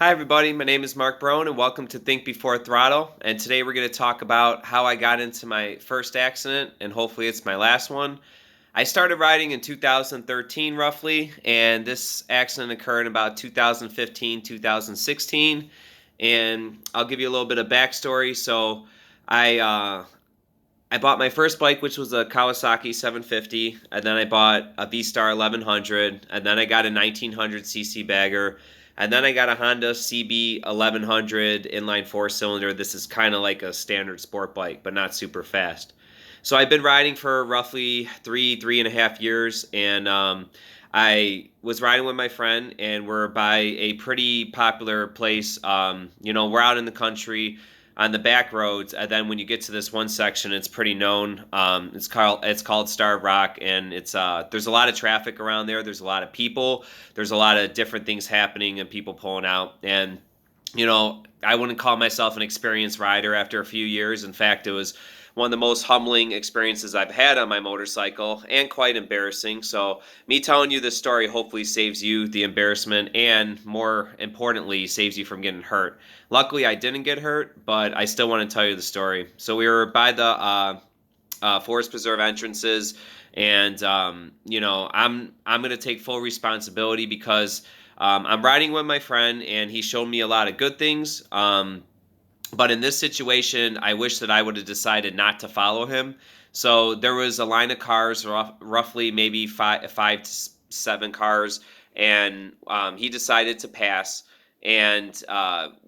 Hi, everybody. My name is Mark Brown, and welcome to Think Before Throttle. And today we're going to talk about how I got into my first accident, and hopefully it's my last one. I started riding in 2013, roughly, and this accident occurred in about 2015, 2016. And I'll give you a little bit of backstory. So, I uh, I bought my first bike, which was a Kawasaki 750, and then I bought a V-Star 1100, and then I got a 1900cc bagger, and then I got a Honda CB 1100 inline four-cylinder. This is kind of like a standard sport bike, but not super fast. So I've been riding for roughly 3.5 years, and I was riding with my friend, and we're by a pretty popular place. We're out in the country on the back roads, and then when you get to this one section, it's pretty known. It's called Starved Rock, and it's there's a lot of traffic around there. There's a lot of people. There's a lot of different things happening and people pulling out. And I wouldn't call myself an experienced rider after a few years. In fact, it was one of the most humbling experiences I've had on my motorcycle and quite embarrassing. So, me telling you this story hopefully saves you the embarrassment and, more importantly, saves you from getting hurt. Luckily, I didn't get hurt, but I still want to tell you the story. So, we were by the Forest Preserve entrances, and I'm going to take full responsibility because I'm riding with my friend, and he showed me a lot of good things. But in this situation, I wish that I would have decided not to follow him. So there was a line of cars, roughly maybe five to seven cars, and he decided to pass. And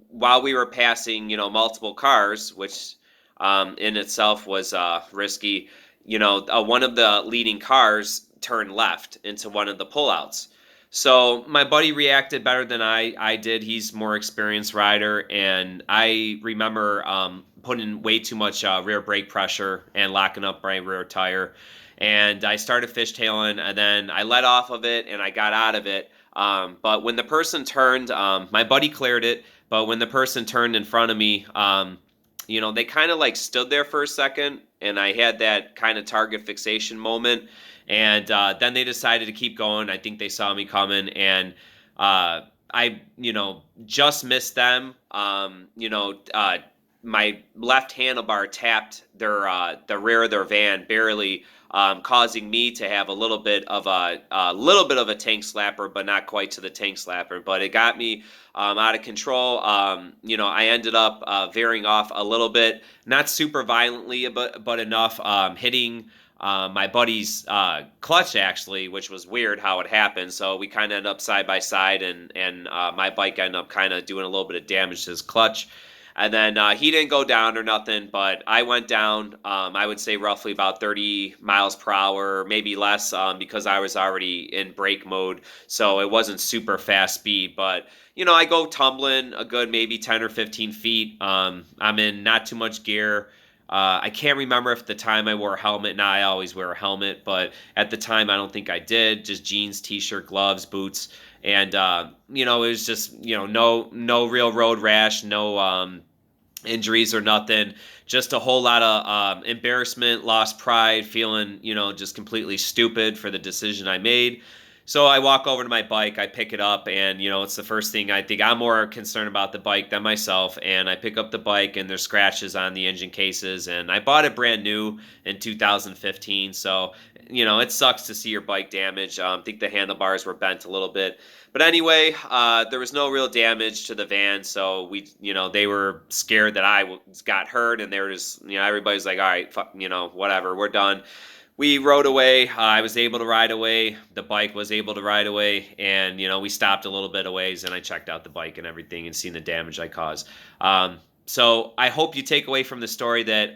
while we were passing, multiple cars, which in itself was risky, one of the leading cars turned left into one of the pullouts. So my buddy reacted better than I did. He's more experienced rider, and I remember putting way too much rear brake pressure and locking up my rear tire. And I started fishtailing, and then I let off of it, and I got out of it. But when the person turned, my buddy cleared it. But when the person turned in front of me, they kind of like stood there for a second, and I had that kind of target fixation moment. And then they decided to keep going. I think they saw me coming, and I just missed them. My left handlebar tapped the rear of their van barely, causing me to have a little bit of a tank slapper, but not quite to the tank slapper. But it got me out of control. I ended up veering off a little bit, not super violently, but enough, hitting my buddy's clutch, actually, which was weird how it happened. So we kind of ended up side by side, and my bike ended up kind of doing a little bit of damage to his clutch. And then he didn't go down or nothing, but I went down. I would say roughly about 30 miles per hour, maybe less, because I was already in brake mode, so it wasn't super fast speed. But I go tumbling a good maybe 10 or 15 feet. I'm in not too much gear. I can't remember if at the time I wore a helmet. Now I always wear a helmet, but at the time I don't think I did. Just jeans, t-shirt, gloves, boots, and it was just no real road rash, no injuries or nothing. Just a whole lot of embarrassment, lost pride, feeling just completely stupid for the decision I made. So I walk over to my bike, I pick it up, and it's the first thing I think. I'm more concerned about the bike than myself, and I pick up the bike, and there's scratches on the engine cases, and I bought it brand new in 2015. So it sucks to see your bike damaged. I think the handlebars were bent a little bit, but anyway, there was no real damage to the van. So they were scared that I got hurt, and they were just, everybody's like, all right, fuck, whatever, we're done. We rode away. I was able to ride away. The bike was able to ride away, and we stopped a little bit of ways, and I checked out the bike and everything, and seen the damage I caused. So I hope you take away from the story that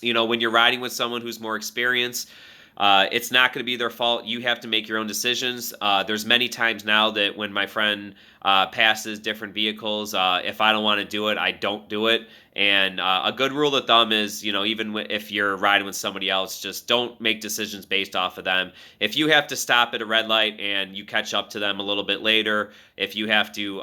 when you're riding with someone who's more experienced, it's not going to be their fault. You have to make your own decisions. There's many times now that when my friend passes different vehicles, if I don't want to do it, I don't do it. And a good rule of thumb is, even if you're riding with somebody else, just don't make decisions based off of them. If you have to stop at a red light and you catch up to them a little bit later, if you have to,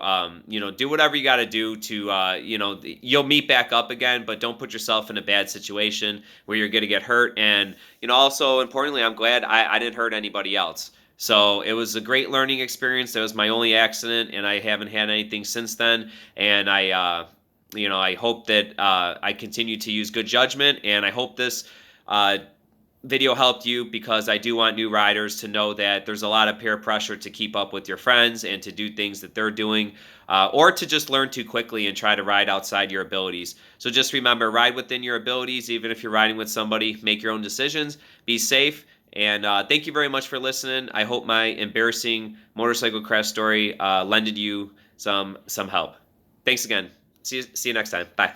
do whatever you got to do to, you'll meet back up again, but don't put yourself in a bad situation where you're going to get hurt. And, also importantly, I'm glad I didn't hurt anybody else. So it was a great learning experience. That was my only accident, and I haven't had anything since then. And I hope that I continue to use good judgment, and I hope this uh, video helped you, because I do want new riders to know that there's a lot of peer pressure to keep up with your friends and to do things that they're doing, or to just learn too quickly and try to ride outside your abilities. So just remember, ride within your abilities. Even if you're riding with somebody, make your own decisions, be safe, and thank you very much for listening. I hope my embarrassing motorcycle crash story lended you some help. Thanks again. See you next time. Bye.